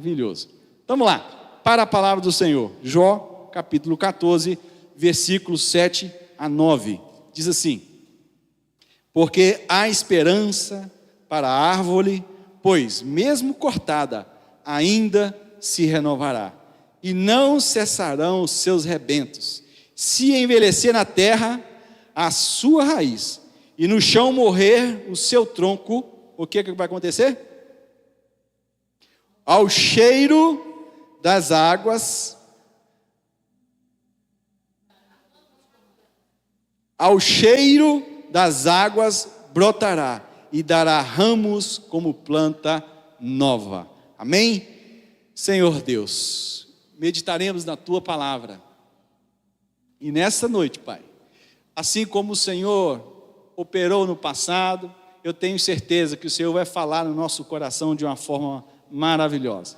maravilhoso. Vamos lá, para a palavra do Senhor. Jó, capítulo 14, versículos 7 a 9. Diz assim: porque há esperança para a árvore, pois mesmo cortada, ainda se renovará, e não cessarão os seus rebentos. Se envelhecer na terra a sua raiz, e no chão morrer o seu tronco, o que vai acontecer? Ao cheiro das águas, brotará, e dará ramos como planta nova. Amém? Senhor Deus, meditaremos na Tua palavra. E nessa noite, Pai, assim como o Senhor operou no passado, eu tenho certeza que o Senhor vai falar no nosso coração de uma forma maravilhosa.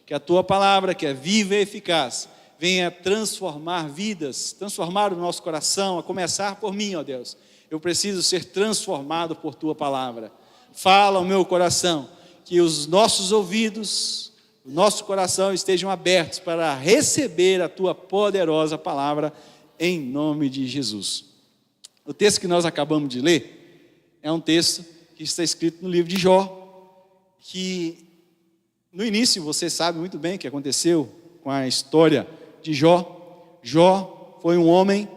Que a Tua palavra, que é viva e eficaz, venha transformar vidas, transformar o nosso coração, a começar por mim, ó Deus. Eu preciso ser transformado por Tua palavra. Fala ao meu coração, que os nossos ouvidos, o nosso coração estejam abertos para receber a Tua poderosa palavra, em nome de Jesus. O texto que nós acabamos de ler é um texto que está escrito no livro de Jó, que no início você sabe muito bem o que aconteceu com a história de Jó. Jó foi um homem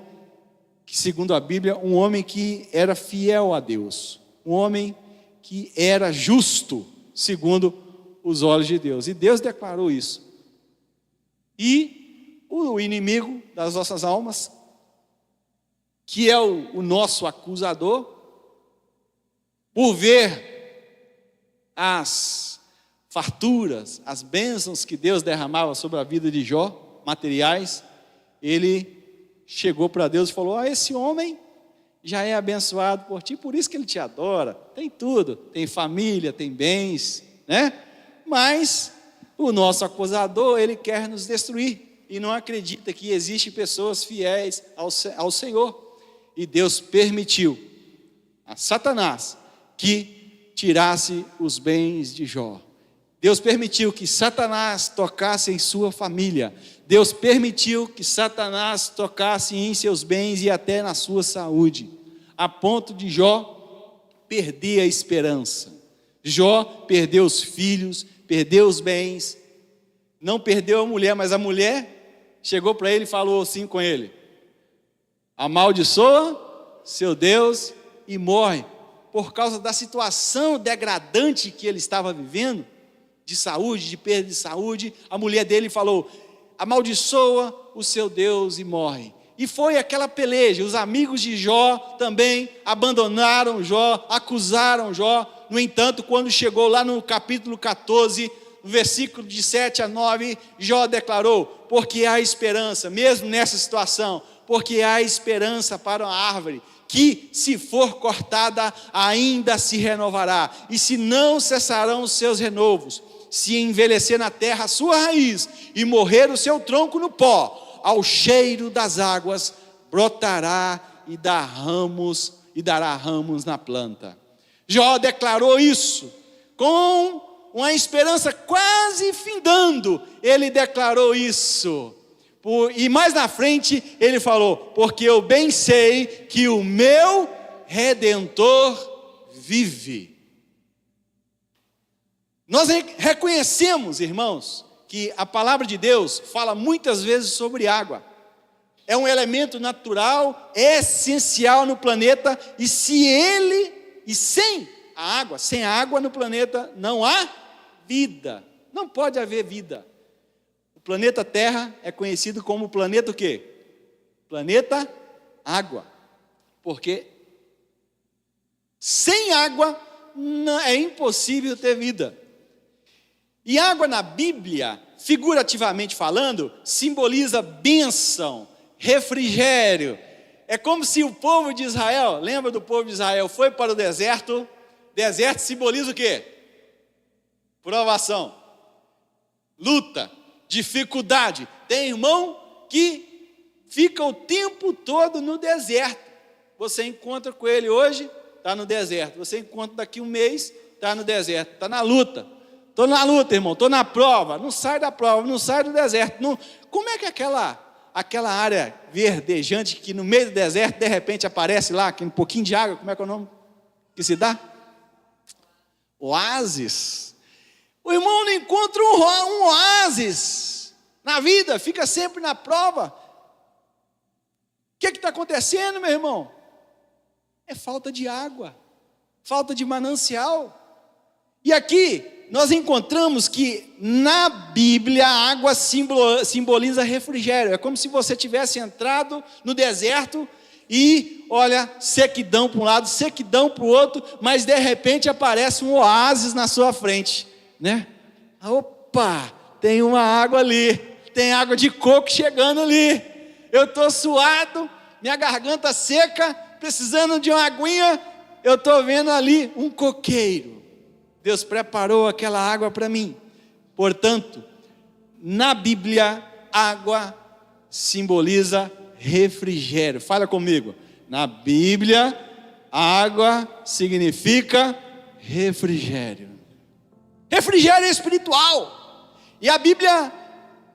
que, segundo a Bíblia, um homem que era fiel a Deus, um homem que era justo, segundo os olhos de Deus, e Deus declarou isso. E o inimigo das nossas almas, que é o nosso acusador, por ver as farturas, as bênçãos que Deus derramava sobre a vida de Jó, materiais, ele chegou para Deus e falou: esse homem já é abençoado por ti, por isso que ele te adora, tem tudo, tem família, tem bens, né? Mas o nosso acusador, ele quer nos destruir, e não acredita que existem pessoas fiéis ao Senhor. E Deus permitiu a Satanás que tirasse os bens de Jó. Deus permitiu que Satanás tocasse em sua família. Deus permitiu que Satanás tocasse em seus bens e até na sua saúde, a ponto de Jó perder a esperança. Jó perdeu os filhos, perdeu os bens, não perdeu a mulher, mas a mulher chegou para ele e falou assim com ele: amaldiçoa seu Deus e morre. Por causa da situação degradante que ele estava vivendo, de saúde, de perda de saúde, a mulher dele falou: amaldiçoa o seu Deus e morre. E foi aquela peleja. Os amigos de Jó também abandonaram Jó, acusaram Jó. No entanto, quando chegou lá no capítulo 14, no versículo de 7 a 9, Jó declarou: porque há esperança, mesmo nessa situação, porque há esperança para a árvore, que se for cortada, ainda se renovará, e se não cessarão os seus renovos. Se envelhecer na terra a sua raiz, e morrer o seu tronco no pó, ao cheiro das águas brotará e dará ramos na planta. Jó declarou isso com uma esperança quase findando. Ele declarou isso. E mais na frente ele falou: porque eu bem sei que o meu Redentor vive. Nós reconhecemos, irmãos, que a palavra de Deus fala muitas vezes sobre água. É um elemento natural, essencial no planeta, e sem a água no planeta não há vida. Não pode haver vida. O planeta Terra é conhecido como o planeta o quê? Planeta água. Porque sem água é impossível ter vida. E água na Bíblia, figurativamente falando, simboliza bênção, refrigério. É como se o povo de Israel, lembra do povo de Israel, foi para o deserto. Deserto simboliza o quê? Provação, luta, dificuldade. Tem irmão que fica o tempo todo no deserto. Você encontra com ele hoje, está no deserto. Você encontra daqui um mês, está no deserto, está na luta. Estou na luta, irmão, estou na prova. Não sai da prova, não sai do deserto. Não. Como é que aquela área verdejante que no meio do deserto, de repente aparece lá, um pouquinho de água, como é que é o nome que se dá? Oásis. O irmão não encontra um oásis na vida, fica sempre na prova. O que está acontecendo, meu irmão? É falta de água, falta de manancial. E aqui nós encontramos que na Bíblia a água simboliza refrigério. É como se você tivesse entrado no deserto e, olha, sequidão para um lado, sequidão para o outro, mas de repente aparece um oásis na sua frente, né? Opa, tem uma água ali, tem água de coco chegando ali. Eu estou suado, minha garganta seca, precisando de uma aguinha, eu estou vendo ali um coqueiro. Deus preparou aquela água para mim. Portanto, na Bíblia, água simboliza refrigério. Fala comigo. Na Bíblia, água significa refrigério. Refrigério espiritual. E a Bíblia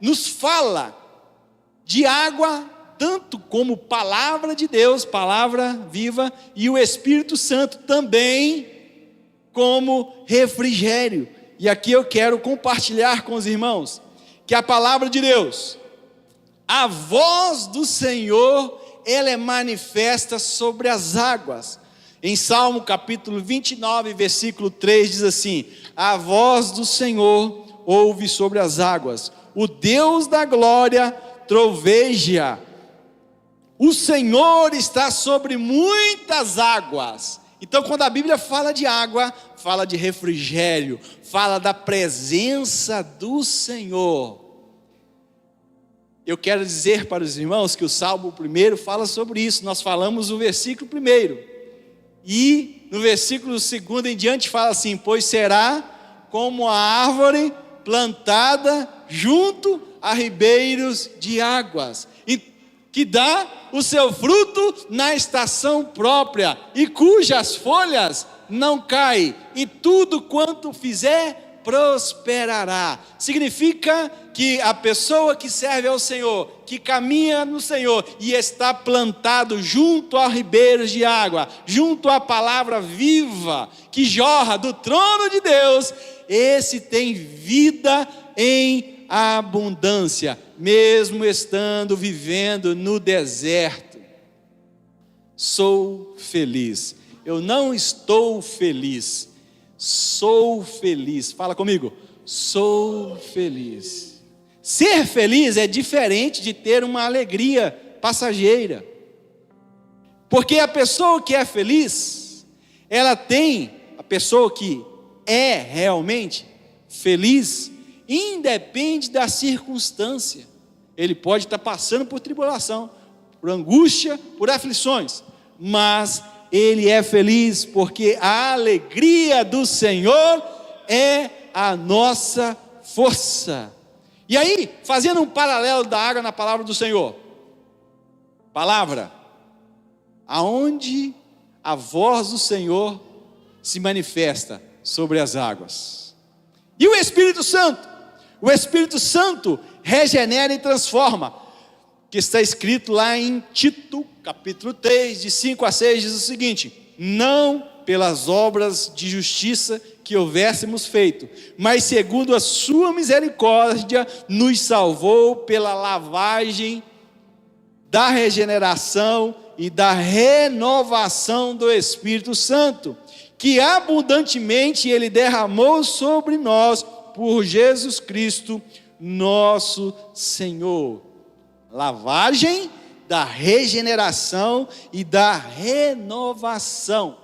nos fala de água tanto como palavra de Deus, palavra viva, e o Espírito Santo também como refrigério. E aqui eu quero compartilhar com os irmãos que a palavra de Deus, a voz do Senhor, ela é manifesta sobre as águas. Em Salmo capítulo 29, versículo 3 diz assim: a voz do Senhor ouve sobre as águas, o Deus da glória troveja. O Senhor está sobre muitas águas. Então, quando a Bíblia fala de água, fala de refrigério, fala da presença do Senhor. Eu quero dizer para os irmãos que o Salmo 1 fala sobre isso. Nós falamos o versículo 1. E no versículo 2 em diante fala assim: pois será como a árvore plantada junto a ribeiros de águas, que dá o seu fruto na estação própria, e cujas folhas não caem, e tudo quanto fizer prosperará. Significa que a pessoa que serve ao Senhor, que caminha no Senhor e está plantado junto a ribeiros de água, junto à palavra viva que jorra do trono de Deus, esse tem vida em abundância, mesmo estando vivendo no deserto. Sou feliz. Eu não estou feliz, sou feliz. Fala comigo. Sou feliz. Ser feliz é diferente de ter uma alegria passageira. Porque a pessoa que é feliz, a pessoa que é realmente feliz, independe da circunstância. Ele pode estar passando por tribulação, por angústia, por aflições, mas ele é feliz porque a alegria do Senhor é a nossa força. E aí, fazendo um paralelo da água na palavra do Senhor, palavra, aonde a voz do Senhor se manifesta sobre as águas. E o Espírito Santo? O Espírito Santo regenera e transforma, que está escrito lá em Tito, capítulo 3, de 5 a 6, diz o seguinte: não pelas obras de justiça que houvéssemos feito, mas segundo a sua misericórdia, nos salvou pela lavagem da regeneração e da renovação do Espírito Santo, que abundantemente Ele derramou sobre nós, por Jesus Cristo, nosso Senhor. Lavagem da regeneração e da renovação.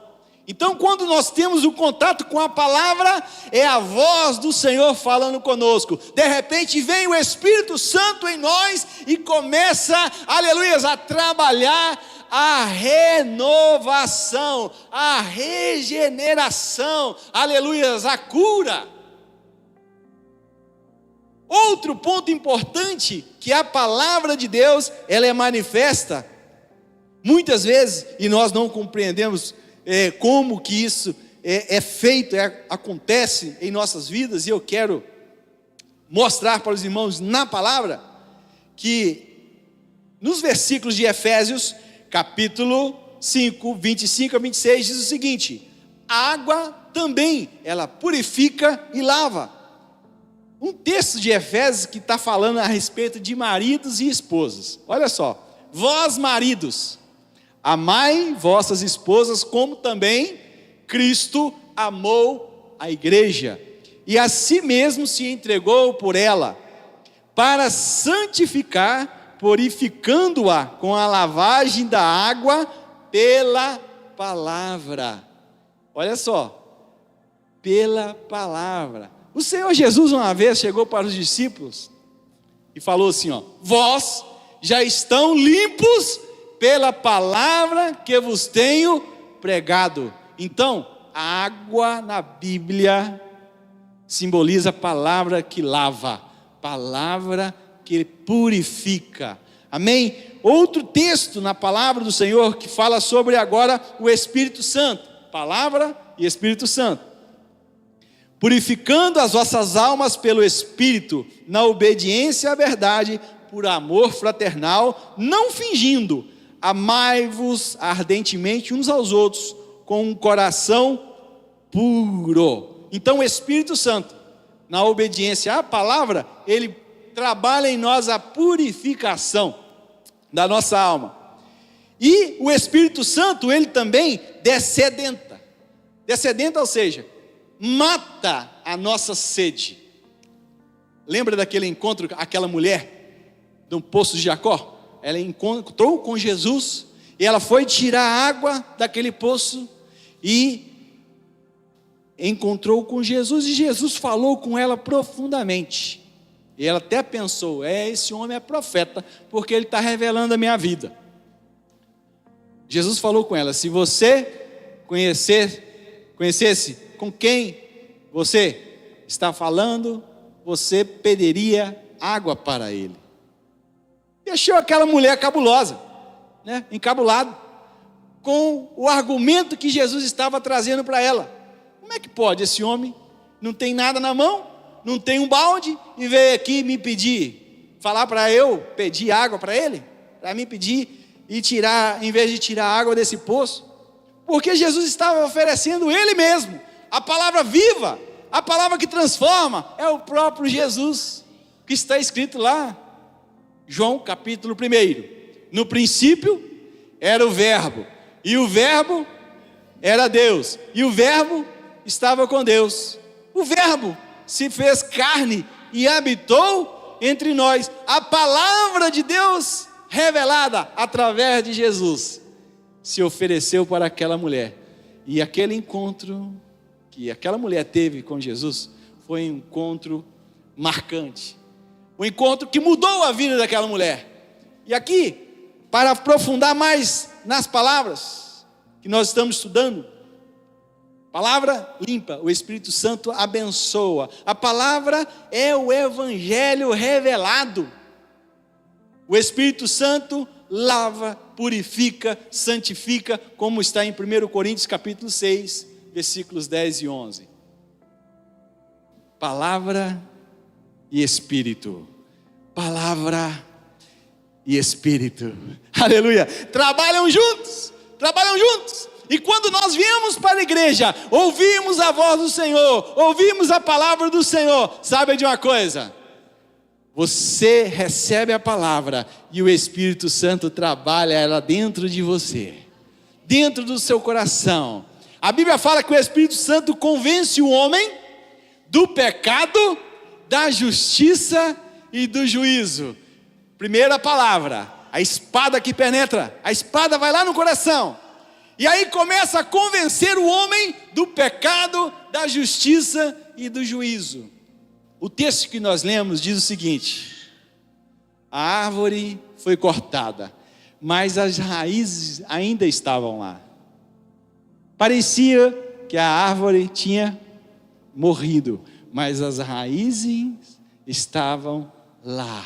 Então, quando nós temos o contato com a palavra, é a voz do Senhor falando conosco. De repente vem o Espírito Santo em nós e começa, aleluias, a trabalhar a renovação, a regeneração, aleluias, a cura. Outro ponto importante, que a palavra de Deus, ela é manifesta, muitas vezes, e nós não compreendemos como que isso é feito, acontece em nossas vidas, e eu quero mostrar para os irmãos na palavra, que nos versículos de Efésios, capítulo 5, 25 a 26, diz o seguinte: a água também, ela purifica e lava. Um texto de Efésios que está falando a respeito de maridos e esposas. Olha só: vós maridos, amai vossas esposas, como também Cristo amou a igreja, e a si mesmo se entregou por ela, para santificar, purificando-a com a lavagem da água pela palavra. Olha só, pela palavra. O Senhor Jesus uma vez chegou para os discípulos e falou assim: vós já estão limpos pela palavra que vos tenho pregado. Então, a água na Bíblia simboliza a palavra que lava, palavra que purifica. Amém? Outro texto na palavra do Senhor que fala sobre agora o Espírito Santo. Palavra e Espírito Santo. Purificando as vossas almas pelo Espírito, na obediência à verdade, por amor fraternal, não fingindo, amai-vos ardentemente uns aos outros, com um coração puro. Então o Espírito Santo, na obediência à palavra, ele trabalha em nós a purificação da nossa alma. E o Espírito Santo, ele também descedenta, ou seja, mata a nossa sede. Lembra daquele encontro, aquela mulher do poço de Jacó? Ela encontrou com Jesus e ela foi tirar água daquele poço e encontrou com Jesus, e Jesus falou com ela profundamente. E ela até pensou: esse homem é profeta, porque ele está revelando a minha vida. Jesus falou com ela: se você conhecesse com quem você está falando, você pediria água para ele. E achou aquela mulher cabulosa, encabulada, com o argumento que Jesus estava trazendo para ela. Como é que pode esse homem, não tem nada na mão, não tem um balde, e veio aqui me pedir, falar para eu pedir água para ele? Para mim pedir e tirar, em vez de tirar água desse poço? Porque Jesus estava oferecendo ele mesmo, a palavra viva, a palavra que transforma, é o próprio Jesus, que está escrito lá, João capítulo 1, no princípio era o verbo, e o verbo era Deus, e o verbo estava com Deus. O verbo se fez carne e habitou entre nós. A palavra de Deus revelada através de Jesus se ofereceu para aquela mulher, e aquele encontro que aquela mulher teve com Jesus foi um encontro marcante, um encontro que mudou a vida daquela mulher. E aqui, para aprofundar mais nas palavras que nós estamos estudando, palavra limpa, o Espírito Santo abençoa. A palavra é o Evangelho revelado. O Espírito Santo lava, purifica, santifica, como está em 1 Coríntios capítulo 6, versículos 10 e 11. Palavra e Espírito. Palavra e Espírito. Aleluia. Trabalham juntos. E quando nós viemos para a igreja, ouvimos a voz do Senhor, ouvimos a palavra do Senhor, sabe de uma coisa? Você recebe a palavra e o Espírito Santo trabalha ela dentro de você, dentro do seu coração. A Bíblia fala que o Espírito Santo convence o homem do pecado, da justiça e do juízo. Primeira palavra, a espada que penetra, a espada vai lá no coração, e aí começa a convencer o homem do pecado, da justiça e do juízo. O texto que nós lemos diz o seguinte: a árvore foi cortada, mas as raízes ainda estavam lá. Parecia que a árvore tinha morrido, mas as raízes estavam lá.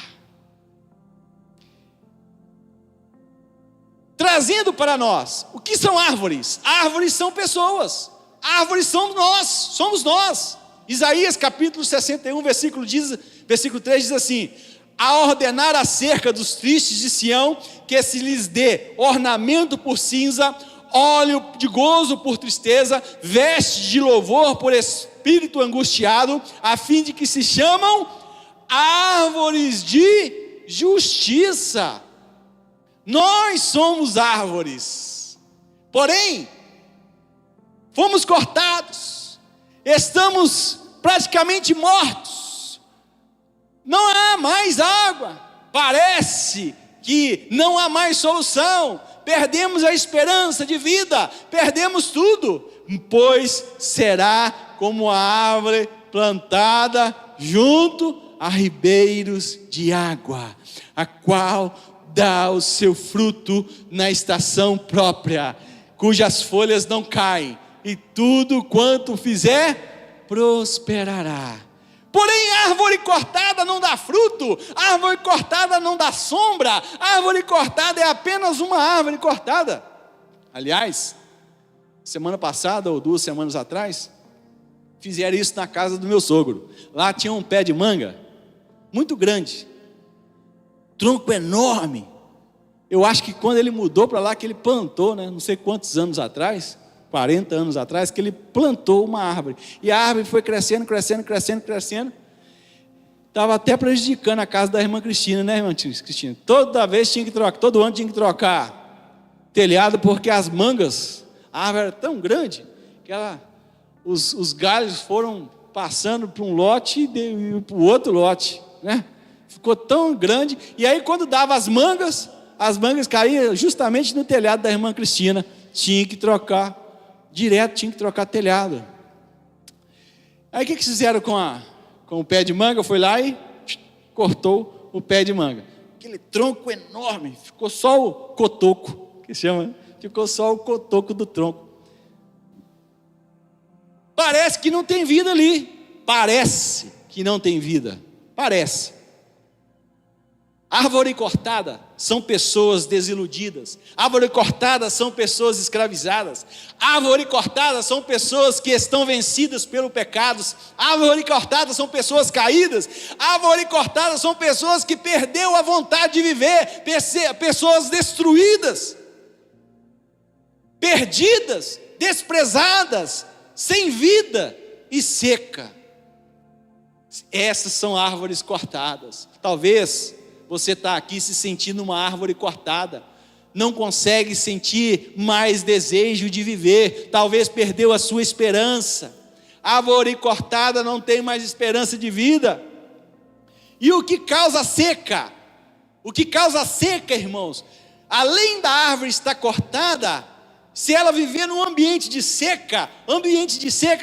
Trazendo para nós, o que são árvores? Árvores são pessoas. Árvores somos nós. Isaías capítulo 61, versículo 3 diz assim: a ordenar acerca dos tristes de Sião, que se lhes dê ornamento por cinza, óleo de gozo por tristeza, veste de louvor por espírito angustiado, a fim de que se chamam árvores de justiça. Nós somos árvores, porém fomos cortados, estamos praticamente mortos, não há mais água, parece que não há mais solução, perdemos a esperança de vida, perdemos tudo, pois será como a árvore plantada junto a ribeiros de água, a qual dá o seu fruto na estação própria, cujas folhas não caem, e tudo quanto fizer prosperará. Porém, árvore cortada não dá fruto, árvore cortada não dá sombra, árvore cortada é apenas uma árvore cortada. Aliás, semana passada ou 2 semanas atrás, fizeram isso na casa do meu sogro. Lá tinha um pé de manga, muito grande, tronco enorme. Eu acho que quando ele mudou para lá, que ele plantou, não sei quantos anos atrás, 40 anos atrás, que ele plantou uma árvore, e a árvore foi crescendo, estava até prejudicando a casa da irmã Cristina, né, irmã Cristina? Toda vez tinha que trocar, todo ano tinha que trocar telhado, porque as mangas, a árvore era tão grande, que os galhos foram passando para um lote e para o outro lote, né? Ficou tão grande, e aí quando dava as mangas caíam justamente no telhado da irmã Cristina, tinha que trocar direto, tinha que trocar telhado. Aí o que fizeram com o pé de manga? Foi lá e cortou o pé de manga, aquele tronco enorme, ficou só o cotoco, que chama, ficou só o cotoco do tronco. Parece que não tem vida ali, parece que não tem vida, parece. Árvore cortada são pessoas desiludidas, árvore cortada são pessoas escravizadas, árvore cortada são pessoas que estão vencidas pelos pecados, árvore cortada são pessoas caídas, árvore cortada são pessoas que perderam a vontade de viver, pessoas destruídas, perdidas, desprezadas, sem vida e seca. Essas são árvores cortadas. Talvez você está aqui se sentindo uma árvore cortada, não consegue sentir mais desejo de viver, talvez perdeu a sua esperança. Árvore cortada não tem mais esperança de vida. E o que causa seca? O que causa seca, irmãos? Além da árvore estar cortada, se ela viver num ambiente de seca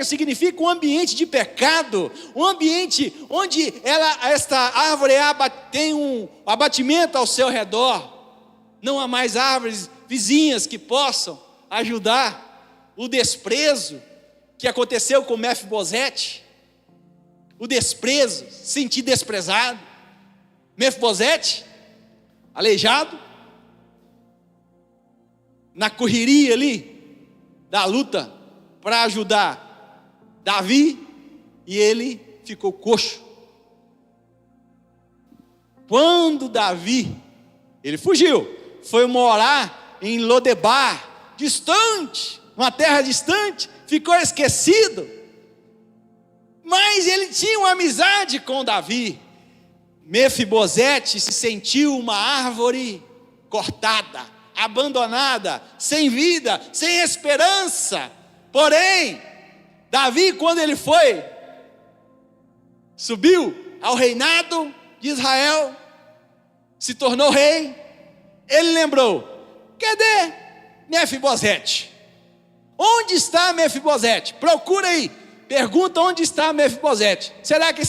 significa um ambiente de pecado, um ambiente onde esta árvore tem um abatimento ao seu redor, não há mais árvores vizinhas que possam ajudar. O desprezo que aconteceu com Mefibosete, o desprezo, sentir desprezado. Mefibosete, aleijado, na correria ali, da luta, para ajudar Davi, e ele ficou coxo. Quando Davi, ele fugiu, foi morar em Lodebar, distante, uma terra distante, ficou esquecido, mas ele tinha uma amizade com Davi. Mefibosete se sentiu uma árvore cortada, abandonada, sem vida, sem esperança. Porém, Davi, quando ele subiu ao reinado de Israel, se tornou rei, ele lembrou: cadê Mefibosete? Onde está Mefibosete? Procura aí, pergunta onde está Mefibosete. Será que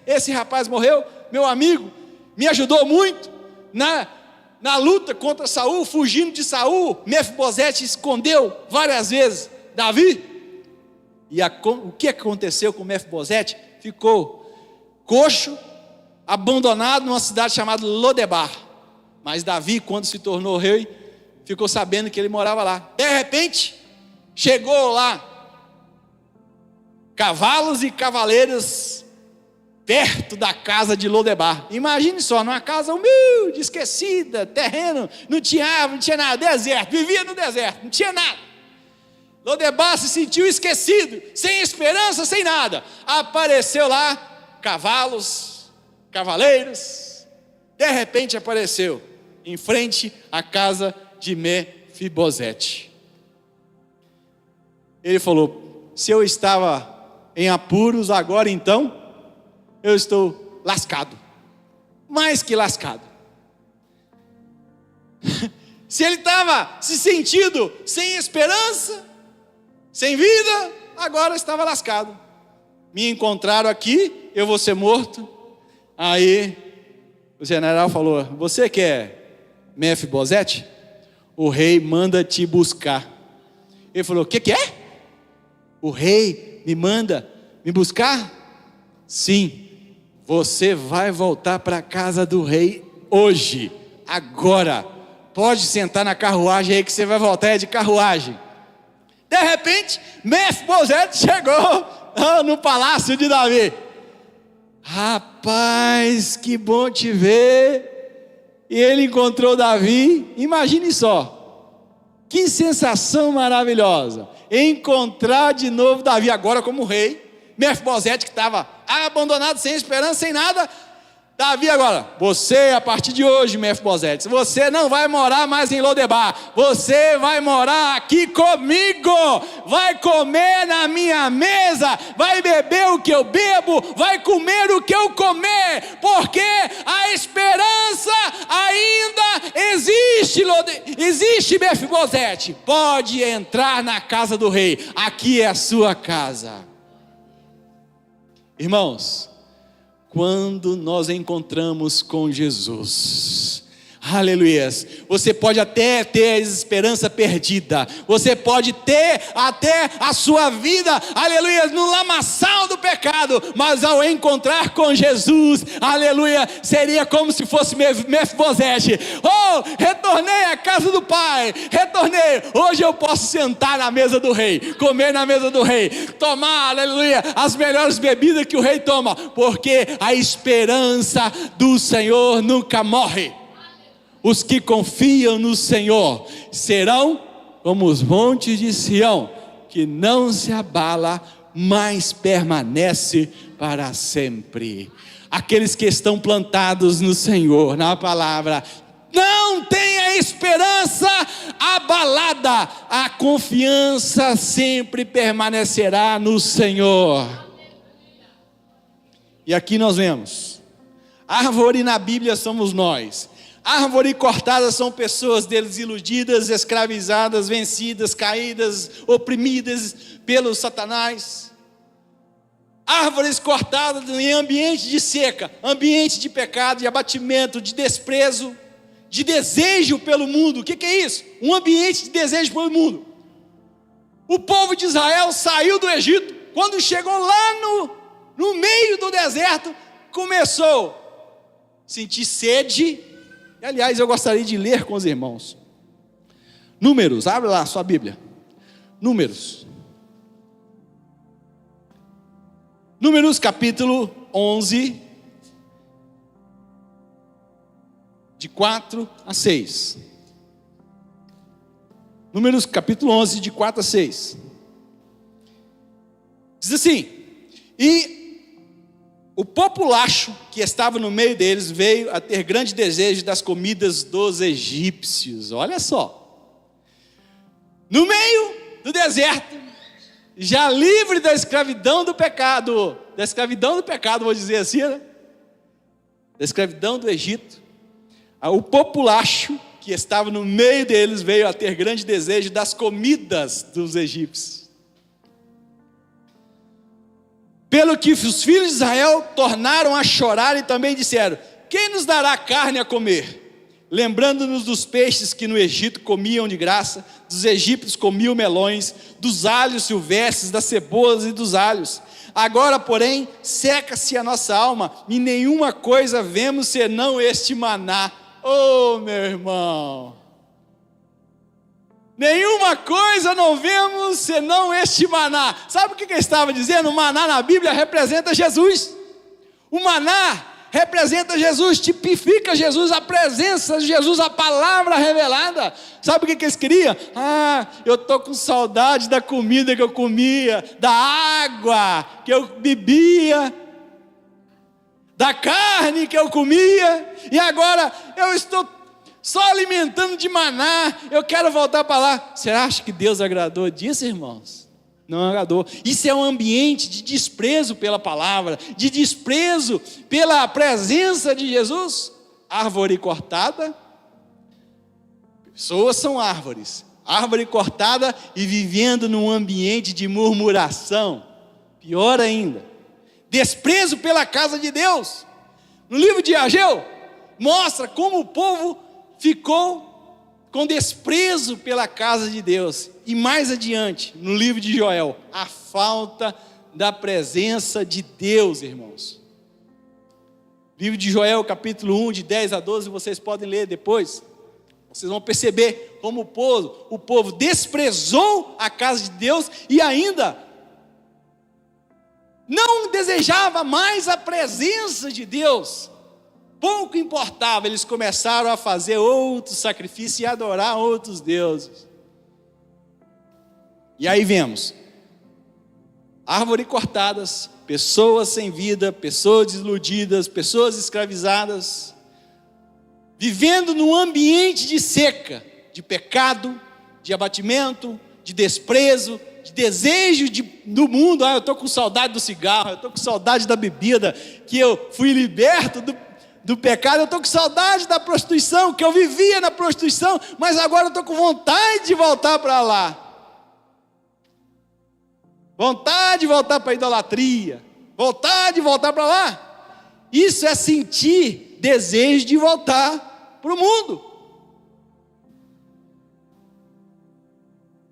esse rapaz morreu? Meu amigo, me ajudou muito na luta contra Saul, fugindo de Saul. Mefibosete escondeu várias vezes Davi. E o que aconteceu com Mefibosete? Ficou coxo, abandonado numa cidade chamada Lodebar. Mas Davi, quando se tornou rei, ficou sabendo que ele morava lá. De repente, chegou lá cavalos e cavaleiros perto da casa de Lodebar. Imagine só, numa casa humilde, esquecida, terreno, não tinha árvore, não tinha nada, deserto, vivia no deserto, não tinha nada. Lodebar se sentiu esquecido, sem esperança, sem nada. Apareceu lá cavalos, cavaleiros. De repente apareceu em frente à casa de Mefibosete. Ele falou: se eu estava em apuros, agora então eu estou lascado, mais que lascado. Se ele estava se sentindo sem esperança, sem vida, agora estava lascado. Me encontraram aqui, eu vou ser morto. Aí o general falou: você quer Mefibosete? O rei manda te buscar. Ele falou: o que é? O rei me manda me buscar? Sim. Você vai voltar para a casa do rei hoje, agora. Pode sentar na carruagem aí que você vai voltar, é de carruagem. De repente, Mefibosete chegou no palácio de Davi. Rapaz, que bom te ver. E ele encontrou Davi. Imagine só, que sensação maravilhosa, encontrar de novo Davi agora como rei. Mefibosete que estava abandonado, sem esperança, sem nada. Davi agora: você a partir de hoje, Mefibosete, você não vai morar mais em Lodebar, você vai morar aqui comigo, vai comer na minha mesa, vai beber o que eu bebo, vai comer o que eu comer, porque a esperança ainda existe. Existe, Mefibosete, pode entrar na casa do rei, aqui é a sua casa. Irmãos, quando nós encontramos com Jesus, aleluia, você pode até ter a esperança perdida, você pode ter até a sua vida, aleluia, no lamaçal do pecado, mas ao encontrar com Jesus, aleluia, seria como se fosse Mefibosete: oh, retornei à casa do Pai, retornei, hoje eu posso sentar na mesa do rei, comer na mesa do rei, tomar, aleluia, as melhores bebidas que o rei toma, porque a esperança do Senhor nunca morre. Os que confiam no Senhor serão como os montes de Sião, que não se abala, mas permanece para sempre. Aqueles que estão plantados no Senhor, na palavra, não tem a esperança abalada, a confiança sempre permanecerá no Senhor. E aqui nós vemos, árvore na Bíblia somos nós. Árvore cortada são pessoas desiludidas, escravizadas, vencidas, caídas, oprimidas pelo Satanás. Árvores cortadas em ambiente de seca, ambiente de pecado, de abatimento, de desprezo, de desejo pelo mundo. O que é isso? Um ambiente de desejo pelo mundo. O povo de Israel saiu do Egito, quando chegou lá no meio do deserto, começou a sentir sede. E, aliás, eu gostaria de ler com os irmãos. Números, abre lá a sua Bíblia. Números capítulo 11, de 4 a 6. Números capítulo 11, de 4 a 6. Diz assim: e o populacho que estava no meio deles veio a ter grande desejo das comidas dos egípcios. Olha só, no meio do deserto, já livre da escravidão do pecado, vou dizer assim, né? Da escravidão do Egito, o populacho que estava no meio deles veio a ter grande desejo das comidas dos egípcios. Pelo que os filhos de Israel tornaram a chorar e também disseram: quem nos dará carne a comer? Lembrando-nos dos peixes que no Egito comiam de graça, dos egípcios comiam melões, dos alhos silvestres, das cebolas e dos alhos. Agora, porém, seca-se a nossa alma, e nenhuma coisa vemos senão este maná. Oh, meu irmão! Nenhuma coisa não vemos senão este maná. Sabe o que ele estava dizendo? O maná na Bíblia representa Jesus. O maná representa Jesus, tipifica Jesus, a presença de Jesus, a palavra revelada. Sabe o que eles queriam? Eu estou com saudade da comida que eu comia, da água que eu bebia, da carne que eu comia, e agora eu estou só alimentando de maná, eu quero voltar para lá. Você acha que Deus agradou disso, irmãos? Não agradou. Isso é um ambiente de desprezo pela palavra, de desprezo pela presença de Jesus. Árvore cortada, pessoas são árvores, árvore cortada e vivendo num ambiente de murmuração, pior ainda, desprezo pela casa de Deus. No livro de Ageu, mostra como o povo ficou com desprezo pela casa de Deus. E mais adiante, no livro de Joel, a falta da presença de Deus, irmãos. Livro de Joel, capítulo 1, de 10 a 12, vocês podem ler depois. Vocês vão perceber como o povo desprezou a casa de Deus e ainda não desejava mais a presença de Deus. Pouco importava, eles começaram a fazer outros sacrifícios e adorar outros deuses. E aí vemos árvores cortadas, pessoas sem vida, pessoas desiludidas, pessoas escravizadas, vivendo num ambiente de seca, de pecado, de abatimento, de desprezo, de desejo do mundo. Eu estou com saudade do cigarro, eu estou com saudade da bebida, que eu fui liberto do pecado, eu estou com saudade da prostituição, que eu vivia na prostituição, mas agora eu estou com vontade de voltar para lá. Vontade de voltar para a idolatria, vontade de voltar para lá. Isso é sentir desejo de voltar para o mundo.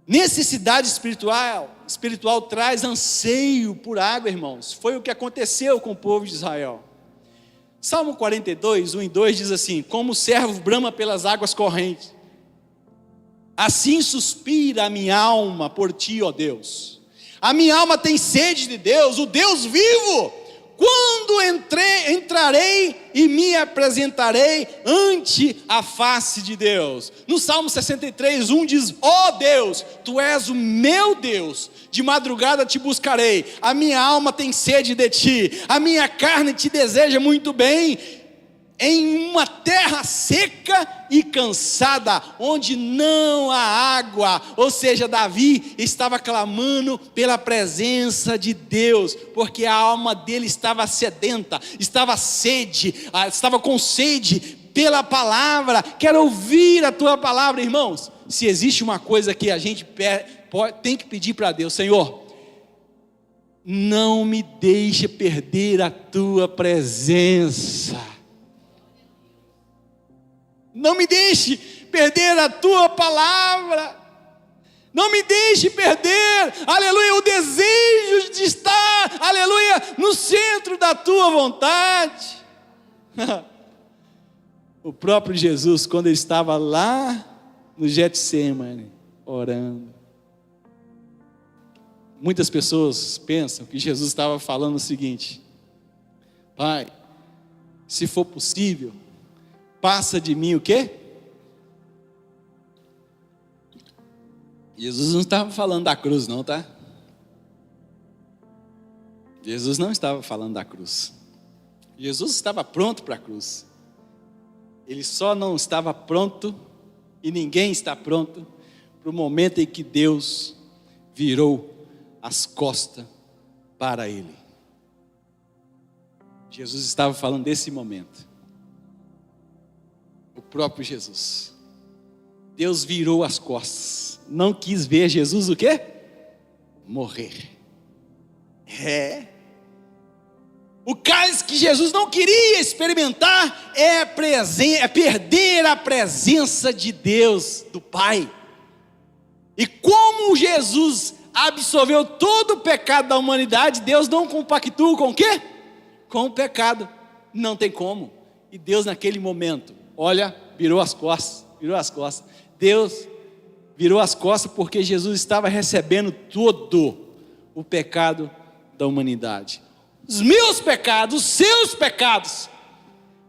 Necessidade espiritual traz anseio por água, irmãos. Foi o que aconteceu com o povo de Israel. Salmo 42, 1 e 2 diz assim: como o servo brama pelas águas correntes, assim suspira a minha alma por ti, ó Deus. A minha alma tem sede de Deus, o Deus vivo. Quando entrarei e me apresentarei ante a face de Deus. No Salmo 63, 1 diz: ó Deus, tu és o meu Deus, de madrugada te buscarei, a minha alma tem sede de ti, a minha carne te deseja muito bem, em uma terra seca e cansada, onde não há água. Ou seja, Davi estava clamando pela presença de Deus, porque a alma dele estava sedenta, estava com sede pela palavra. Quero ouvir a tua palavra, irmãos. Se existe uma coisa que a gente tem que pedir para Deus: Senhor, não me deixe perder a tua presença. Não me deixe perder a tua palavra. Não me deixe perder, aleluia, o desejo de estar, aleluia, no centro da tua vontade. O próprio Jesus, quando ele estava lá no Getsemane, orando, muitas pessoas pensam que Jesus estava falando o seguinte: Pai, se for possível, passa de mim o quê? Jesus não estava falando da cruz não, tá? Jesus não estava falando da cruz. Jesus estava pronto para a cruz. Ele só não estava pronto, e ninguém está pronto, para o momento em que Deus virou as costas para ele. Jesus estava falando desse momento. O próprio Jesus. Deus virou as costas. Não quis ver Jesus o quê? Morrer. O cálice que Jesus não queria experimentar é perder a presença de Deus, do Pai. E como Jesus absorveu todo o pecado da humanidade, Deus não compactua com o quê? Com o pecado. Não tem como. E Deus naquele momento, olha, virou as costas. Deus virou as costas porque Jesus estava recebendo todo o pecado da humanidade. Os meus pecados, os seus pecados,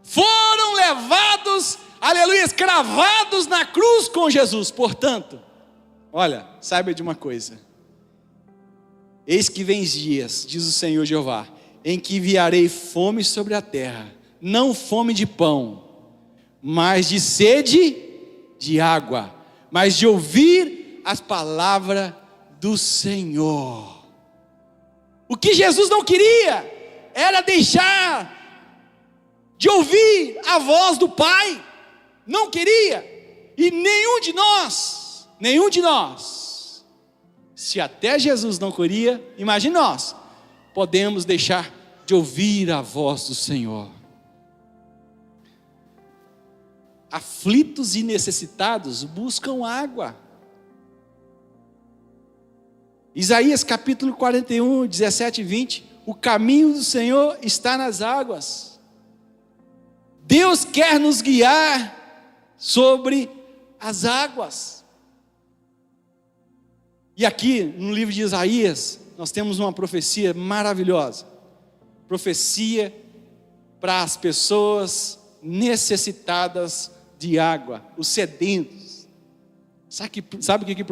foram levados, aleluia, cravados na cruz com Jesus. Portanto, olha, saiba de uma coisa: eis que vem dias, diz o Senhor Jeová, em que enviarei fome sobre a terra, não fome de pão, mas de sede de água, mas de ouvir as palavras do Senhor. O que Jesus não queria era deixar de ouvir a voz do Pai. Não queria. E nenhum de nós, se até Jesus não queria, imagine nós, podemos deixar de ouvir a voz do Senhor. Aflitos e necessitados buscam água. Isaías capítulo 41, 17 e 20. O caminho do Senhor está nas águas. Deus quer nos guiar sobre as águas. E aqui no livro de Isaías, nós temos uma profecia maravilhosa. Profecia para as pessoas necessitadas de água, os sedentos. Sabe o que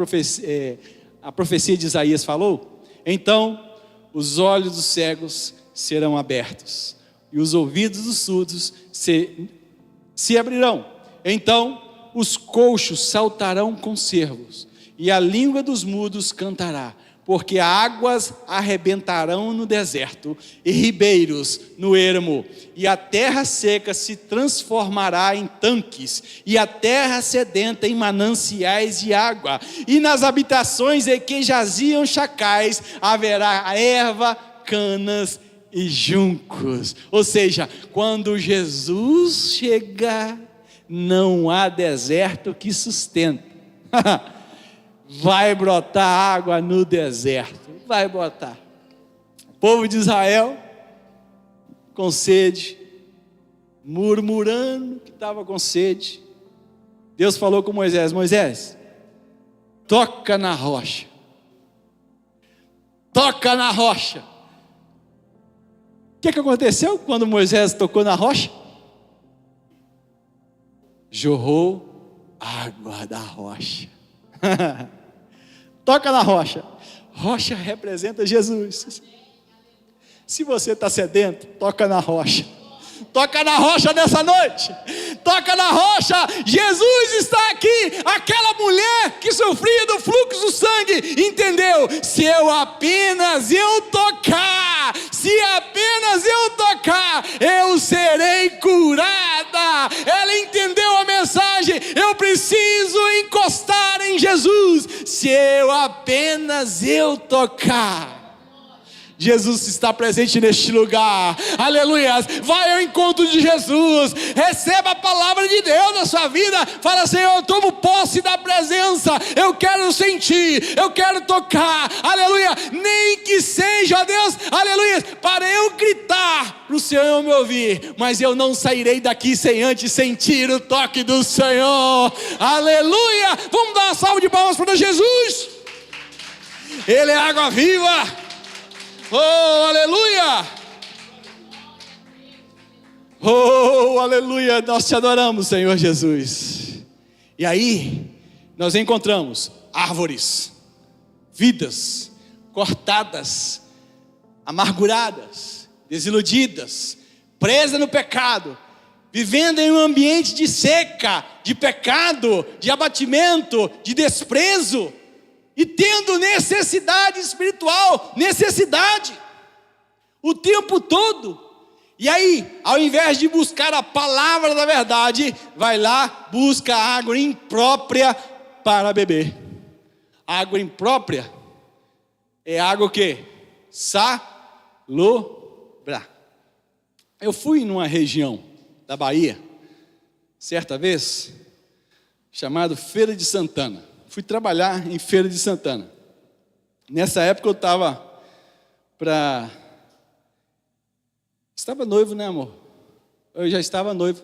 a profecia de Isaías falou? Então, os olhos dos cegos serão abertos, e os ouvidos dos surdos se abrirão. Então, os coxos saltarão com cervos, e a língua dos mudos cantará, porque águas arrebentarão no deserto, e ribeiros no ermo, e a terra seca se transformará em tanques, e a terra sedenta em mananciais de água, e nas habitações em que jaziam chacais, haverá erva, canas e juncos. Ou seja, quando Jesus chegar, não há deserto que sustenta. Vai brotar água no deserto, vai brotar. O povo de Israel, com sede, murmurando que estava com sede. Deus falou com Moisés: Moisés, toca na rocha. Toca na rocha. O que aconteceu quando Moisés tocou na rocha? Jorrou água da rocha. Toca na rocha. Rocha representa Jesus. Se você está sedento, toca na rocha. Toca na rocha nessa noite. Toca na rocha. Jesus está aqui. Aquela mulher que sofria do fluxo do sangue entendeu: se apenas eu tocar, eu serei curada. Ela entendeu a mensagem: eu preciso encostar em Jesus. Se apenas eu tocar. Jesus está presente neste lugar, aleluia. Vai ao encontro de Jesus, receba a palavra de Deus na sua vida. Fala: Senhor, eu tomo posse da presença, eu quero sentir, eu quero tocar, aleluia. Nem que seja, Deus, aleluia, para eu gritar para o Senhor me ouvir, mas eu não sairei daqui sem antes sentir o toque do Senhor, aleluia. Vamos dar uma salva de palmas para Jesus. Ele é água viva. Oh, aleluia! Oh, aleluia! Nós te adoramos, Senhor Jesus. E aí, nós encontramos árvores, vidas cortadas, amarguradas, desiludidas, presas no pecado, vivendo em um ambiente de seca, de pecado, de abatimento, de desprezo. E tendo necessidade espiritual, necessidade, o tempo todo. E aí, ao invés de buscar a palavra da verdade, vai lá, busca água imprópria para beber. Água imprópria é água o quê? Salobra. Eu fui numa região da Bahia, certa vez, chamado Feira de Santana. Fui trabalhar em Feira de Santana. Nessa época eu estava noivo, né, amor? Eu já estava noivo.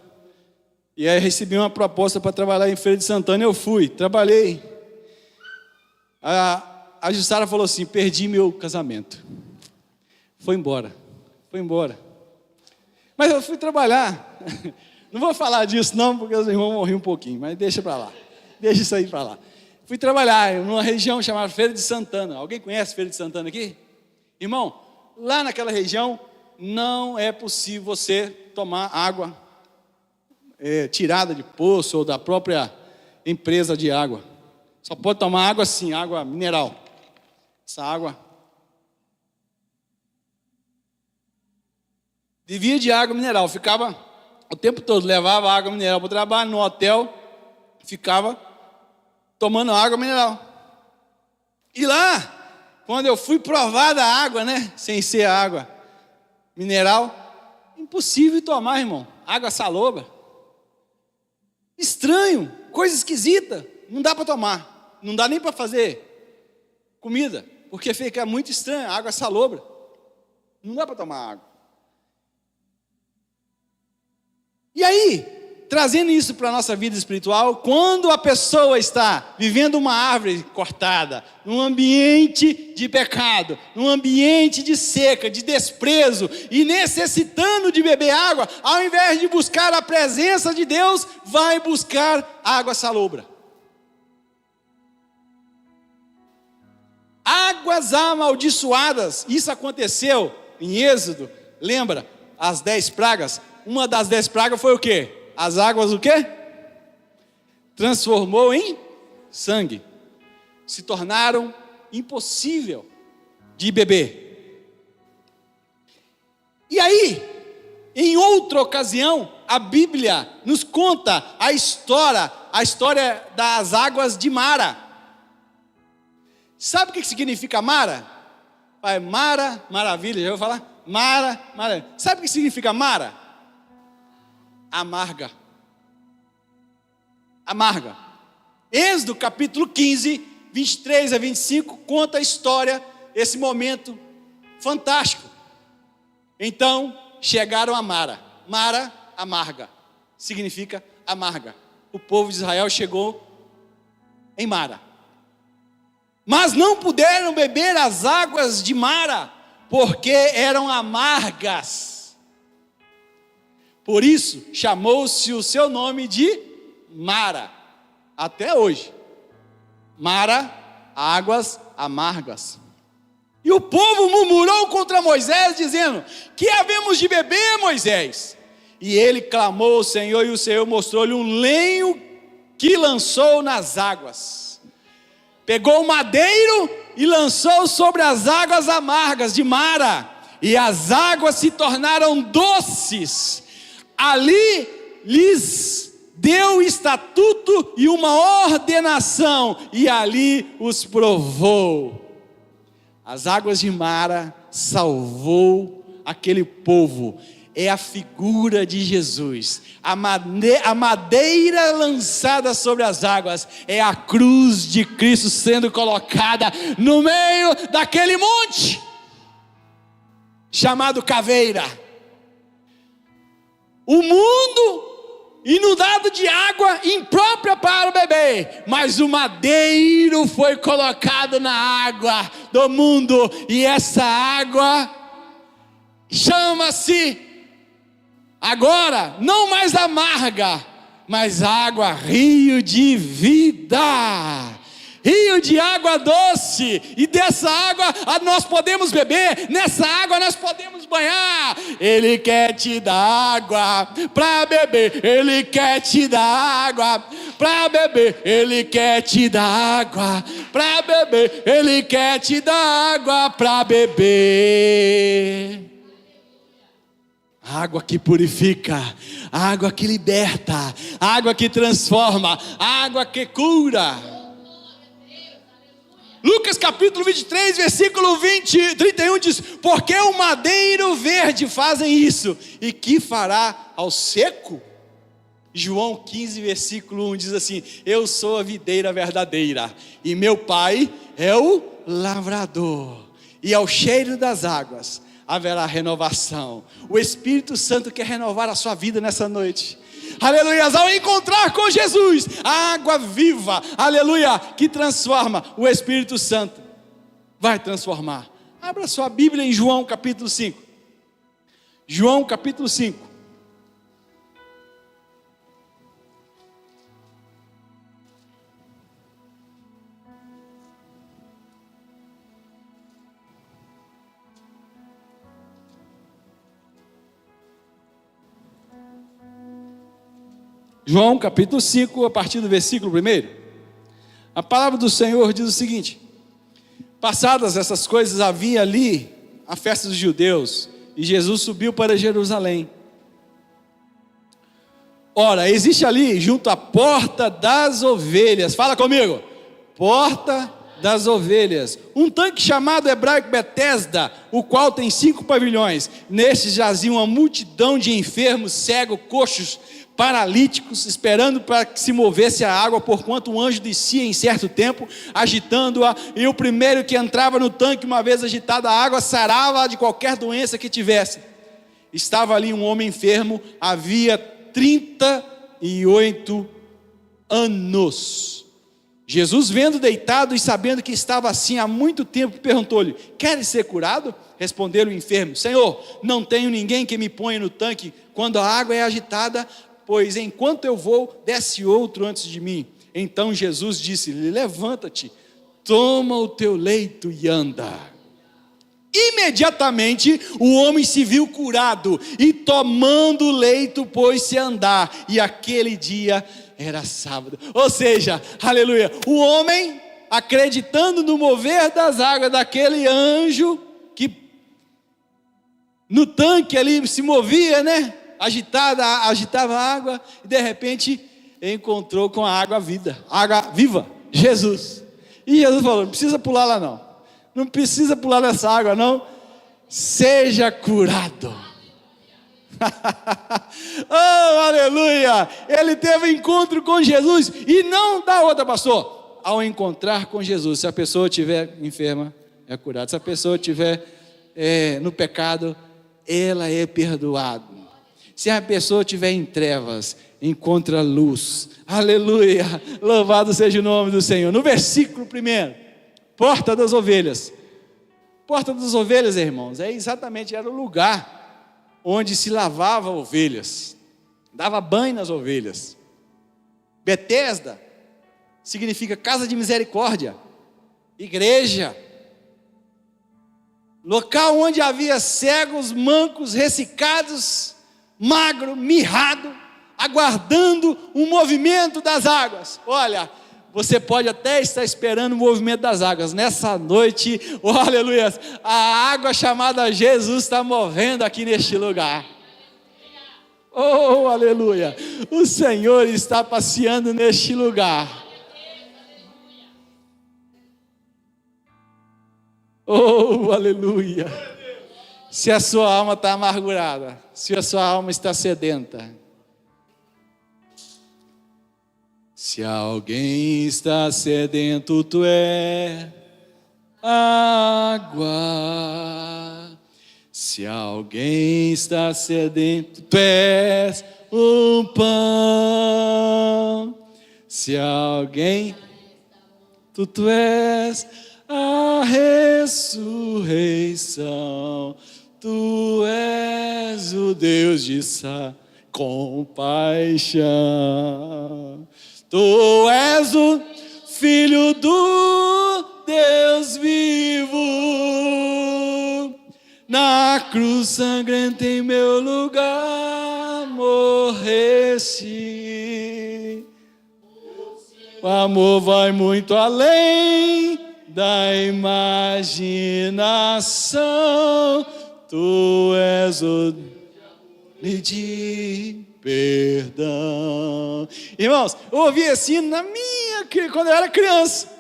E aí recebi uma proposta para trabalhar em Feira de Santana. Eu fui, trabalhei. A Jussara falou assim: perdi meu casamento. Foi embora. Mas eu fui trabalhar. Não vou falar disso não, porque os irmãos vão rir um pouquinho, mas deixa para lá. Deixa isso aí para lá. Fui trabalhar numa região chamada Feira de Santana. Alguém conhece Feira de Santana aqui? Irmão, lá naquela região não é possível você tomar água tirada de poço ou da própria empresa de água. Só pode tomar água assim, água mineral. Essa água vivia de água mineral, ficava o tempo todo, levava água mineral para o trabalho, no hotel, ficava tomando água mineral. E lá, quando eu fui provar da água, sem ser água mineral, impossível tomar, irmão, água salobra. Estranho, coisa esquisita, não dá para tomar, não dá nem para fazer comida, porque fica muito estranho, água salobra, não dá para tomar água. E aí, trazendo isso para a nossa vida espiritual, quando a pessoa está vivendo uma árvore cortada, num ambiente de pecado, num ambiente de seca, de desprezo, e necessitando de beber água, ao invés de buscar a presença de Deus, vai buscar água salobra. Águas amaldiçoadas, isso aconteceu em Êxodo, lembra? As 10 pragas. Uma das 10 pragas foi o quê? As águas o quê? Transformou em sangue. Se tornaram impossível de beber. E aí, em outra ocasião, a Bíblia nos conta a história das águas de Mara. Sabe o que significa Mara? Mara, maravilha, já vou falar? Mara, maravilha. Sabe o que significa Mara? Amarga. Êxodo capítulo 15, 23 a 25, conta a história, esse momento fantástico. Então, chegaram a Mara. Mara, amarga, significa amarga. O povo de Israel chegou em Mara. Mas não puderam beber as águas de Mara, porque eram amargas. Por isso, chamou-se o seu nome de Mara, até hoje. Mara, águas amargas. E o povo murmurou contra Moisés, dizendo: que havemos de beber, Moisés? E ele clamou ao Senhor, e o Senhor mostrou-lhe um lenho que lançou nas águas. Pegou o madeiro e lançou sobre as águas amargas de Mara, e as águas se tornaram doces. Ali lhes deu estatuto e uma ordenação, e ali os provou. As águas de Mara salvou aquele povo. É a figura de Jesus. A madeira lançada sobre as águas é a cruz de Cristo sendo colocada no meio daquele monte chamado caveira. O mundo inundado de água imprópria para beber, mas o madeiro foi colocado na água do mundo, e essa água chama-se agora não mais amarga, mas água rio de vida, rio de água doce. E dessa água nós podemos beber, nessa água nós podemos banhar. Ele quer te dar água para beber, Ele quer te dar água para beber, Ele quer te dar água para beber, Ele quer te dar água para beber. Água que purifica, água que liberta, água que transforma, água que cura. Lucas capítulo 23, versículo 31 diz: porque o madeiro verde fazem isso, e que fará ao seco? João 15, versículo 1 diz assim: eu sou a videira verdadeira, e meu pai é o lavrador, e ao cheiro das águas haverá renovação. O Espírito Santo quer renovar a sua vida nessa noite. aleluia, ao encontrar com Jesus, a água viva, aleluia, que transforma, o Espírito Santo vai transformar. Abra sua Bíblia em João capítulo 5. João capítulo 5. João capítulo 5, a partir do versículo 1. A palavra do Senhor diz o seguinte: passadas essas coisas, havia ali a festa dos judeus, e Jesus subiu para Jerusalém. Ora, existe ali, junto à porta das ovelhas, fala comigo, porta das ovelhas, um tanque chamado hebraico Betesda, o qual tem 5 pavilhões. Nestes jazia uma multidão de enfermos, cegos, coxos, paralíticos, esperando para que se movesse a água, porquanto o anjo descia em certo tempo, agitando-a, e o primeiro que entrava no tanque, uma vez agitada a água, sarava de qualquer doença que tivesse. Estava ali um homem enfermo, havia 38 anos. Jesus, vendo deitado e sabendo que estava assim há muito tempo, perguntou-lhe: queres ser curado? Respondeu o enfermo: Senhor, não tenho ninguém que me ponha no tanque quando a água é agitada, pois enquanto eu vou, desce outro antes de mim. Então Jesus disse-lhe: levanta-te, toma o teu leito e anda. Imediatamente o homem se viu curado, e tomando o leito pôs-se a andar, e aquele dia era sábado. Ou seja, aleluia, o homem acreditando no mover das águas daquele anjo, que no tanque ali se movia, né? Agitava a água, e de repente encontrou com a água viva, Jesus. E Jesus falou: não precisa pular lá não. Não precisa pular nessa água não. Seja curado. Oh, aleluia. Ele teve encontro com Jesus. E não dá outra, pastor. Ao encontrar com Jesus, se a pessoa estiver enferma, é curada. Se a pessoa estiver no pecado, ela é perdoada. Se a pessoa estiver em trevas, encontra luz. Aleluia. Louvado seja o nome do Senhor. No versículo 1, porta das ovelhas. Porta das ovelhas, irmãos, exatamente, era o lugar onde se lavava ovelhas, dava banho nas ovelhas. Betesda significa casa de misericórdia, igreja, local onde havia cegos, mancos, ressecados, magro, mirrado, aguardando o movimento das águas. Olha, você pode até estar esperando o movimento das águas. Nessa noite, oh, aleluia, a água chamada Jesus está movendo aqui neste lugar. Oh, aleluia, o Senhor está passeando neste lugar. Oh, aleluia. Se a sua alma está amargurada, se a sua alma está sedenta, se alguém está sedento, tu és água. Se alguém está sedento, tu és o pão. Se alguém, tu és a ressurreição. Tu és o Deus de compaixão. Tu és o Filho do Deus vivo, na cruz sangrenta em meu lugar morreste. O amor vai muito além da imaginação. Tu és o de perdão. Irmãos, eu ouvi esse hino quando eu era criança.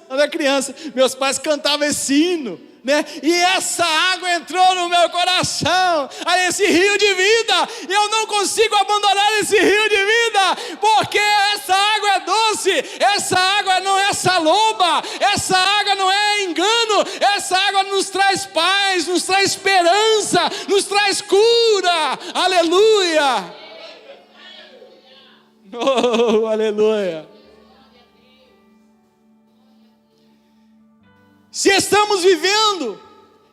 Meus pais cantavam esse hino, né? E essa água entrou no meu coração, esse rio de vida. E eu não consigo abandonar esse rio de vida, porque essa água é doce, essa água não é saloba, essa água não é engano, essa água nos traz paz, nos traz esperança, nos traz cura. Aleluia. Oh, aleluia. Se estamos vivendo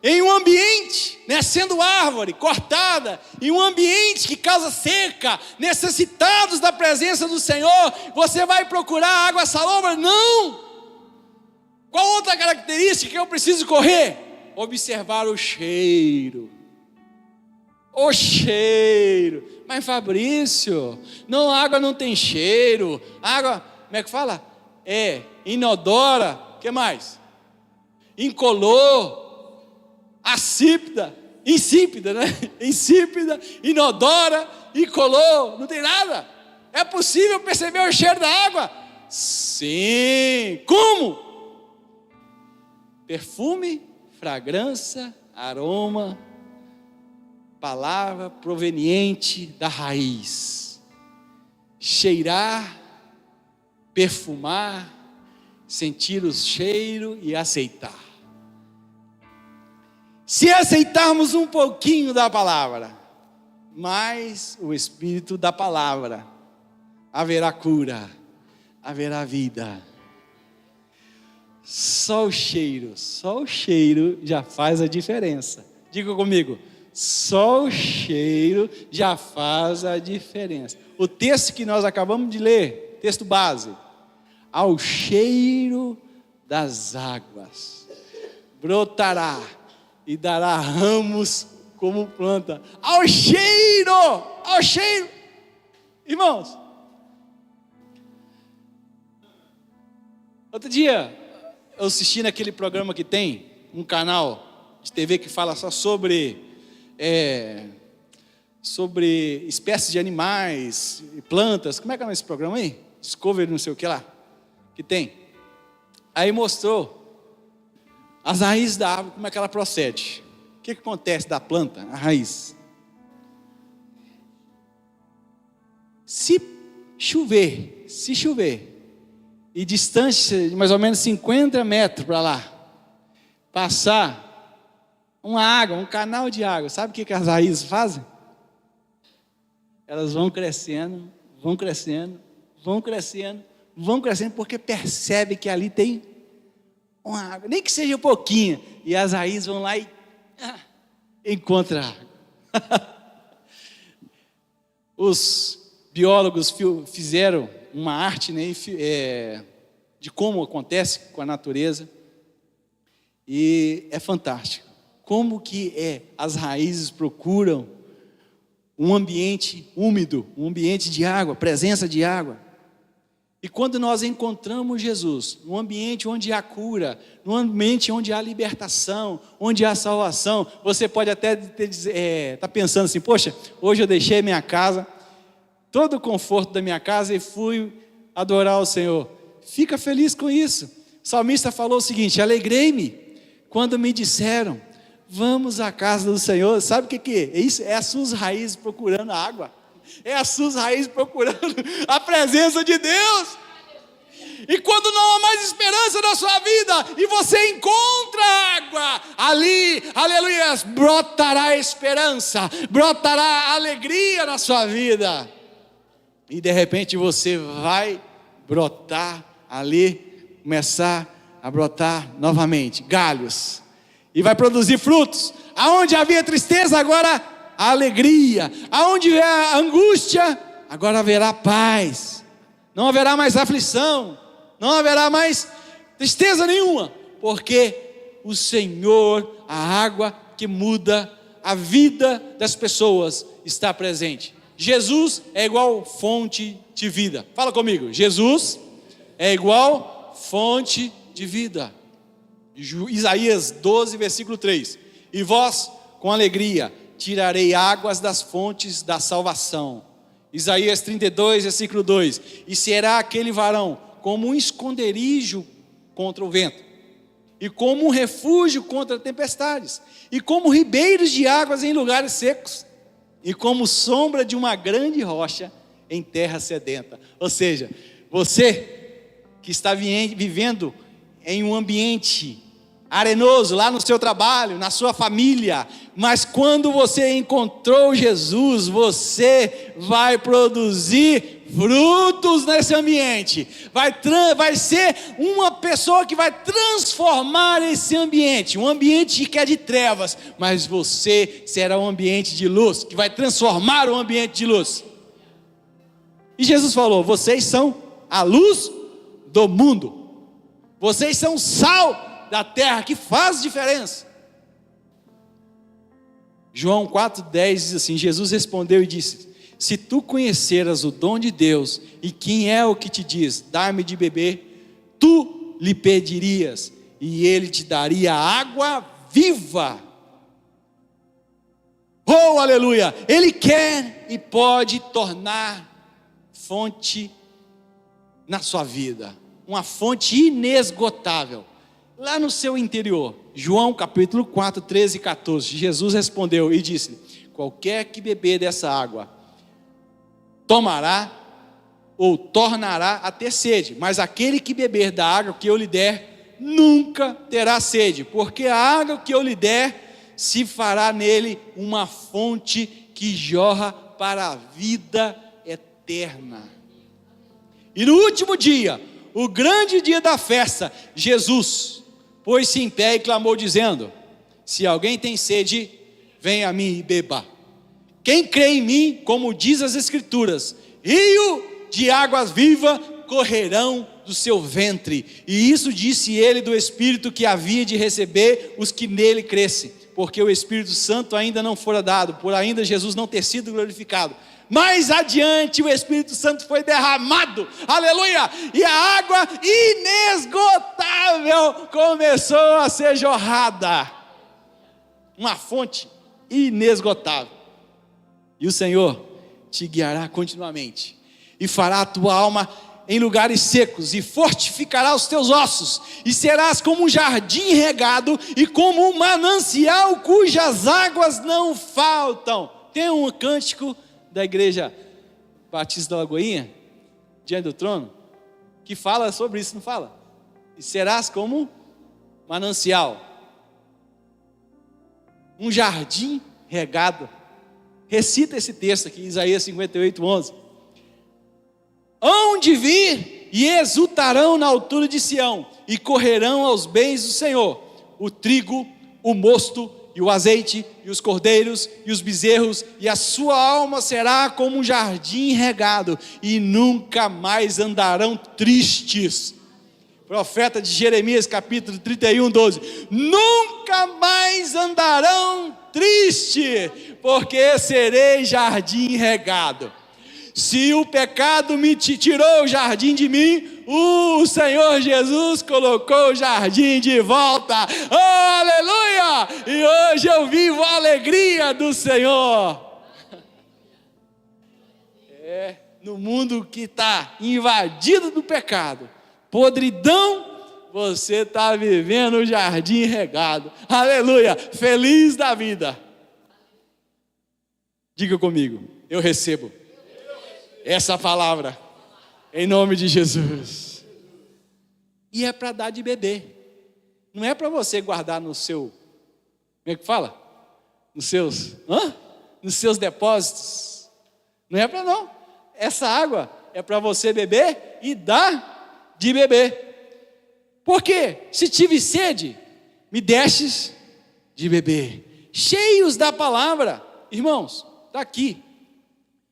em um ambiente, sendo árvore cortada, em um ambiente que causa seca, necessitados da presença do Senhor, você vai procurar água salobra? Não! Qual outra característica que eu preciso correr? Observar o cheiro. O cheiro. Mas Fabrício, não, a água não tem cheiro. A água, como é que fala? É inodora. O que mais? Incolor. Insípida, né? Insípida, inodora, incolor, não tem nada. É possível perceber o cheiro da água? Sim. Como? Perfume, fragrância, aroma, palavra proveniente da raiz. Cheirar, perfumar, sentir o cheiro e aceitar. Se aceitarmos um pouquinho da palavra, mais o Espírito da palavra, haverá cura, haverá vida. Só o cheiro já faz a diferença. Diga comigo, só o cheiro já faz a diferença. O texto que nós acabamos de ler, texto base, ao cheiro das águas, brotará e dará ramos como planta. Ao cheiro, irmãos. Outro dia, eu assisti naquele programa que tem, um canal de TV que fala só sobre espécies de animais, plantas. Como é que é esse programa aí? Discovery, não sei o que lá, que tem. Aí mostrou as raízes da árvore, como é que ela procede. O que acontece da planta, a raiz? Se chover, e distância de mais ou menos 50 metros para lá, passar uma água, um canal de água, sabe o que as raízes fazem? Elas vão crescendo, porque percebe que ali tem uma água, nem que seja um pouquinho, e as raízes vão lá e encontram água. Os biólogos fizeram uma arte, de como acontece com a natureza, e é fantástico. Como que as raízes procuram um ambiente úmido, um ambiente de água, presença de água. E quando nós encontramos Jesus, num ambiente onde há cura, num ambiente onde há libertação, onde há salvação, você pode até estar pensando assim, poxa, hoje eu deixei minha casa, todo o conforto da minha casa e fui adorar o Senhor. Fica feliz com isso. O salmista falou o seguinte: alegrei-me quando me disseram, vamos à casa do Senhor. Sabe o que é isso? É as suas raízes procurando água. É as suas raízes procurando a presença de Deus. E quando não há mais esperança na sua vida, e você encontra água, ali, aleluia, brotará esperança, brotará alegria na sua vida. E de repente você vai brotar ali, começar a brotar novamente, galhos, e vai produzir frutos. Aonde havia tristeza, agora a alegria. Aonde há angústia, agora haverá paz. Não haverá mais aflição, não haverá mais tristeza nenhuma, porque o Senhor, a água que muda a vida das pessoas, está presente. Jesus é igual fonte de vida. Fala comigo. Jesus é igual fonte de vida. Isaías 12, versículo 3. E vós, com alegria, tirarei águas das fontes da salvação. Isaías 32, versículo 2. E será aquele varão como um esconderijo contra o vento, e como um refúgio contra tempestades, e como ribeiros de águas em lugares secos, e como sombra de uma grande rocha em terra sedenta. Ou seja, você que está vivendo em um ambiente arenoso lá no seu trabalho, na sua família, mas quando você encontrou Jesus, você vai produzir frutos nesse ambiente, vai ser uma pessoa que vai transformar esse ambiente, um ambiente que é de trevas, mas você será um ambiente de luz, que vai transformar o ambiente de luz. E Jesus falou: vocês são a luz do mundo, vocês são o sal da terra, que faz diferença. João 4,10 diz assim: Jesus respondeu e disse: se tu conheceras o dom de Deus, e quem é o que te diz, dá-me de beber, tu lhe pedirias, e ele te daria água viva. Oh, aleluia! Ele quer e pode tornar fonte na sua vida, uma fonte inesgotável, lá no seu interior. João capítulo 4, 13 e 14, Jesus respondeu e disse: qualquer que beber dessa água, tomará ou tornará a ter sede, mas aquele que beber da água que eu lhe der, nunca terá sede, porque a água que eu lhe der, se fará nele uma fonte que jorra para a vida eterna. E no último dia, o grande dia da festa, Jesus pôs-se em pé e clamou dizendo: se alguém tem sede, venha a mim e beba. Quem crê em mim, como diz as Escrituras, rio de águas vivas correrão do seu ventre. E isso disse ele do Espírito que havia de receber os que nele crescem, porque o Espírito Santo ainda não fora dado, por ainda Jesus não ter sido glorificado. Mais adiante o Espírito Santo foi derramado, aleluia, e a água inesgotável começou a ser jorrada, uma fonte inesgotável. E o Senhor te guiará continuamente, e fará a tua alma em lugares secos, e fortificará os teus ossos, e serás como um jardim regado, e como um manancial cujas águas não faltam. Tem um cântico da igreja Batista da Lagoinha, diante do trono, que fala sobre isso, não fala? E serás como manancial, um jardim regado. Recita esse texto aqui, Isaías 58, 11. Hão de vir e exultarão na altura de Sião, e correrão aos bens do Senhor, o trigo, o mosto, e o azeite, e os cordeiros, e os bezerros, e a sua alma será como um jardim regado, e nunca mais andarão tristes. Profeta de Jeremias capítulo 31, 12. Nunca mais andarão tristes, porque serei jardim regado. Se o pecado me tirou o jardim de mim, o Senhor Jesus colocou o jardim de volta. Oh, aleluia! E hoje eu vivo a alegria do Senhor. No mundo que está invadido do pecado, podridão, você está vivendo o jardim regado. Aleluia! Feliz da vida. Diga comigo: eu recebo essa palavra em nome de Jesus. E é para dar de beber, não é para você guardar no seu, como é que fala? Nos seus depósitos. Não é para não. Essa água é para você beber e dar de beber. Porque se tive sede, me destes de beber. Cheios da palavra, irmãos, está aqui.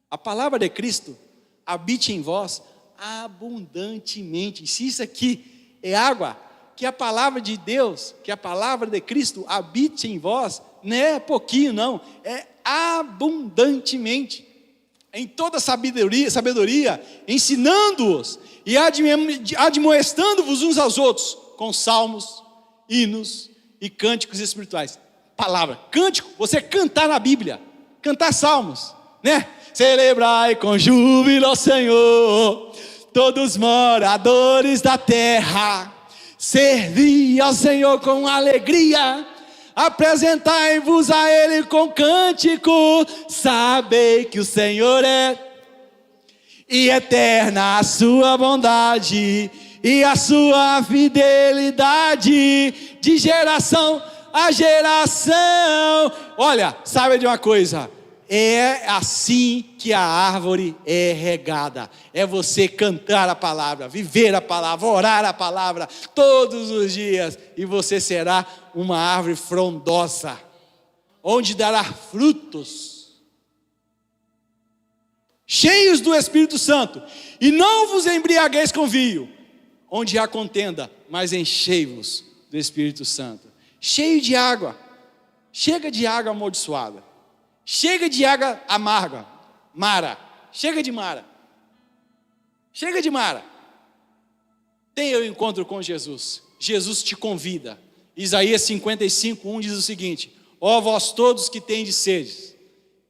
A palavra de Cristo habite em vós abundantemente. Se isso aqui é água, que a palavra de Deus, que a palavra de Cristo habite em vós, não é pouquinho não, é abundantemente, em toda sabedoria, ensinando-os e admoestando-vos uns aos outros, com salmos, hinos e cânticos espirituais. Palavra, cântico, você cantar na Bíblia, cantar salmos, né? Celebrai com júbilo ao Senhor, todos moradores da terra, servi ao Senhor com alegria, apresentai-vos a Ele com cântico, sabei que o Senhor é, e eterna a sua bondade, e a sua fidelidade de geração a geração. Olha, saiba de uma coisa, é assim que a árvore é regada. É você cantar a palavra, viver a palavra, orar a palavra todos os dias, e você será uma árvore frondosa, onde dará frutos, cheios do Espírito Santo. E não vos embriagueis com vinho, onde há contenda, mas enchei-vos do Espírito Santo. Cheio de água. Chega de água amaldiçoada. Chega de água amarga. Mara. Chega de Mara. Chega de Mara. Tenha o encontro com Jesus. Jesus te convida. Isaías 55:1 diz o seguinte: ó vós todos que tendes sede,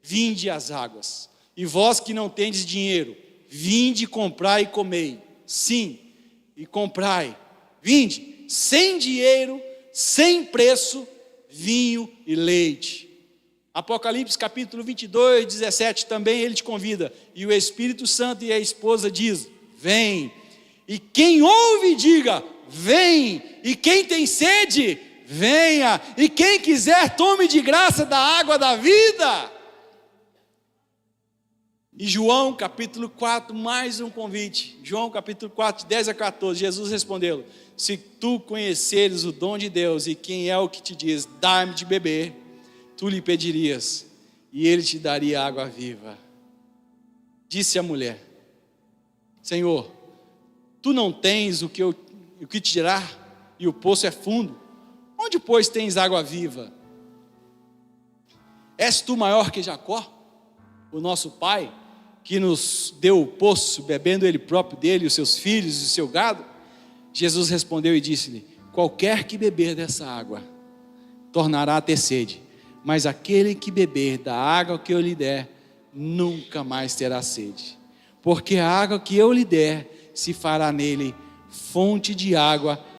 vinde às águas. E vós que não tendes dinheiro, vinde comprai e comei. Sim, e comprai. Vinde, sem dinheiro, sem preço, vinho e leite. Apocalipse capítulo 22:17 também ele te convida. E o Espírito Santo e a esposa diz: vem. E quem ouve diga: vem. E quem tem sede, venha. E quem quiser tome de graça da água da vida. E João capítulo 4, mais um convite. João capítulo 4, 10-14, Jesus respondeu: se tu conheceres o dom de Deus e quem é o que te diz, dá-me de beber, tu lhe pedirias, e ele te daria água viva. Disse a mulher: Senhor, tu não tens o que te tirar, e o poço é fundo. Onde, pois, tens água viva? És tu maior que Jacó, o nosso pai, que nos deu o poço, bebendo ele próprio dele, os seus filhos e o seu gado? Jesus respondeu e disse-lhe: qualquer que beber dessa água, tornará a ter sede, mas aquele que beber da água que eu lhe der, nunca mais terá sede, porque a água que eu lhe der, se fará nele fonte de água